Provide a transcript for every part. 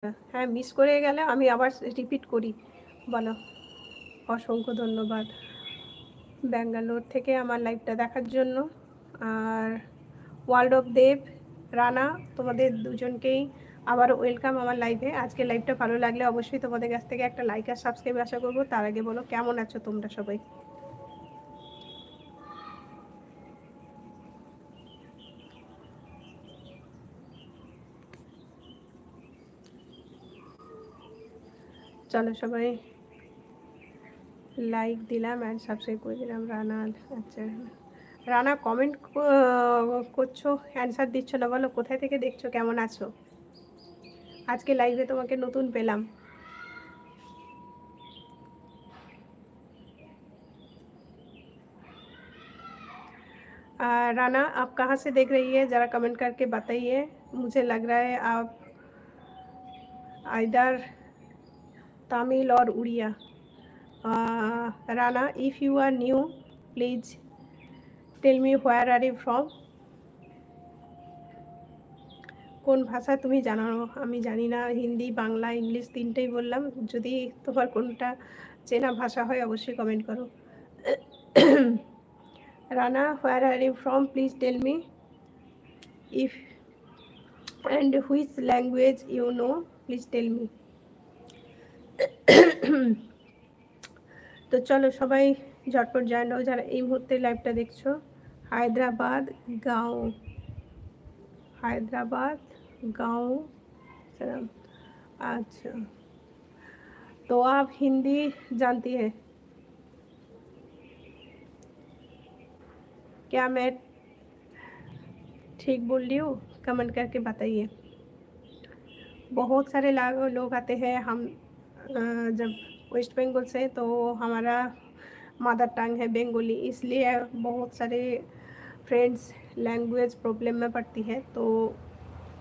হ্যাঁ, মিস করে গেলে আমি আবার রিপিট করি। বলো। অসংখ্য ধন্যবাদ ব্যাঙ্গালোর থেকে আমার লাইভটা দেখার জন্য। আর ওয়ার্ল্ড অফ দেব, রানা, তোমাদের দুজনকেই আবার ওয়েলকাম আমার লাইভে। আজকে লাইভটা ভালো লাগলে অবশ্যই তোমাদের কাছ থেকে একটা লাইক আর সাবস্ক্রাইব আশা করবো। তার আগে বলো কেমন আছো তোমরা সবাই? চলো সবাই লাইক দিলাম অ্যান্ড সাবস্ক্রাইব করে দিলাম। রানা, আচ্ছা রানা কমেন্ট করছো, অ্যান্সার দিচ্ছ না, বলো কোথায় থেকে দেখছো, কেমন আছো? আজকে লাইভে তোমাকে নতুন পেলাম। राना आप कहाँ से देख रही है, ज़रा कमेंट करके बताइए। मुझे लग रहा है आप इधर तमिल और Oriya. Rana if you are new please tell me where are you from. কোন ভাষা তুমি জানো? আমি জানি না, হিন্দি, বাংলা, ইংলিশ তিনটেই বললাম। যদি তোমার কোনটা চেনা ভাষা হয় অবশ্যই কমেন্ট করো। Rana where are you from please tell me if and which language you know please tell me। তো চলো সবাই ঝটপট জয়েন হও যারা এই মুহূর্তে লাইভটা দেখছো। হায়দ্রাবাদ गाँव, हैदराबाद गाँव। अच्छा, तो आप हिंदी जानती है क्या? मैं ठीक बोल रही हूँ? कमेंट करके बताइए। बहुत सारे लोग आते हैं। हम जब वेस्ट बंगाल से, तो हमारा मदर टंग है बंगाली, इसलिए बहुत सारे फ्रेंड्स लैंग्वेज प्रॉब्लम में पड़ती है। तो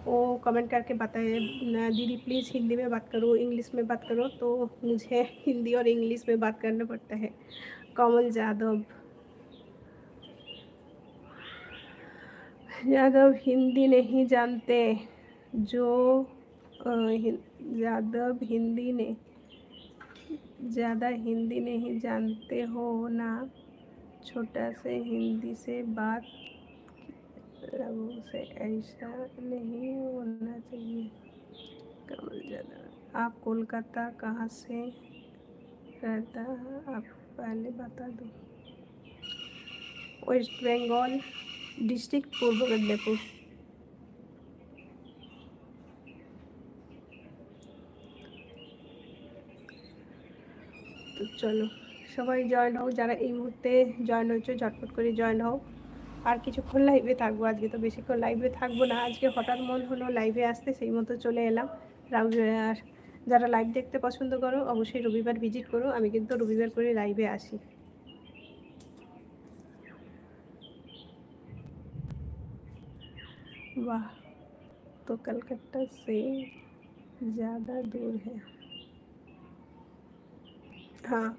वो कमेंट करके बताए दीदी प्लीज़ हिंदी में बात करो, इंग्लिश में बात करो। तो मुझे हिंदी और इंग्लिश में बात करना पड़ता है। कमल यादव हिंदी नहीं जानते जो यादव हिंदी ने ज़्यादा हिंदी नहीं जानते हो ना, छोटा से हिंदी से बात लोगों से ऐसा नहीं होना चाहिए। कमल यादव, आप कोलकाता कहाँ से रहता है आप पहले बता दो। वेस्ट बंगाल डिस्ट्रिक्ट पूर्व मेदिनीपुर। তো চলো সবাই জয়েন হও যারা এই মুহূর্তে জয়েন হয়েছো, ঝটপট করে জয়েন হও। আর কিছুক্ষণ লাইভে থাকবো, আজকে তো বেশিক্ষণ লাইভে থাকবো না। আজকে হঠাৎ মন হলো লাইভে আসতে, সেই মতো চলে এলাম। আর যারা লাইভ দেখতে পছন্দ করো অবশ্যই রবিবার ভিজিট করো। আমি কিন্তু রবিবার করে লাইভে আসি। वाह, तो कलकत्ता से ज़्यादा दूर है। हाँ,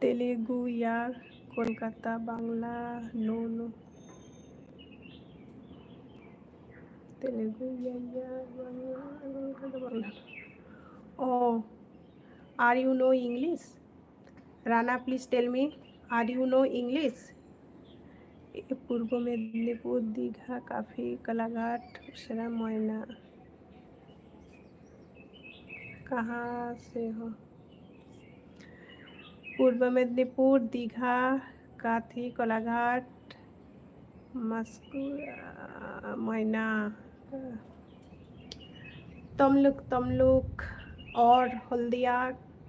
तेलुगु या कोलकाता बांग्ला, नो नो, तेलुगु या Bangla, Kolkata Bangla. Oh, are you know English? Rana, please tell me, are you know English? पूर्व मेदिनीपुर, दीघा, काफी, कलाघाट, उसरा, मोयना। कहाँ से हो? पूर्व मेदिनीपुर, दीघा, काथी, कोलाघाट, मस्कुरा, मोयना, तमलुक और हल्दिया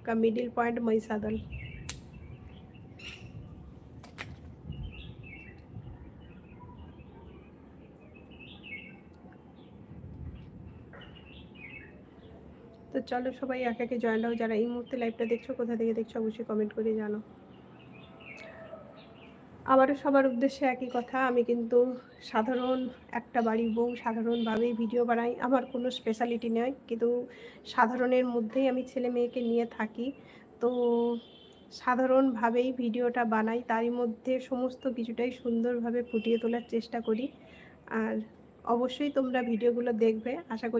का मिडिल पॉइंट महिसादल। তো চলো সবাই একে একে জয়েন হও যারা এই মুহূর্তে লাইভটা দেখছো। কোথা থেকে দেখছো অবশ্যই কমেন্ট করে জানো। আবারও সবার উদ্দেশ্যে একই কথা, আমি কিন্তু সাধারণ একটা বাড়ির বউ, সাধারণভাবেই ভিডিও বানাই। আমার কোনো স্পেশালিটি নয়, কিন্তু সাধারণের মধ্যেই আমি ছেলে মেয়েকে নিয়ে থাকি। তো সাধারণভাবেই ভিডিওটা বানাই, তারই মধ্যে সমস্ত কিছুটাই সুন্দরভাবে ফুটিয়ে তোলার চেষ্টা করি। আর অবশ্যই তোমরা ভিডিওগুলো দেখবে। আশা করি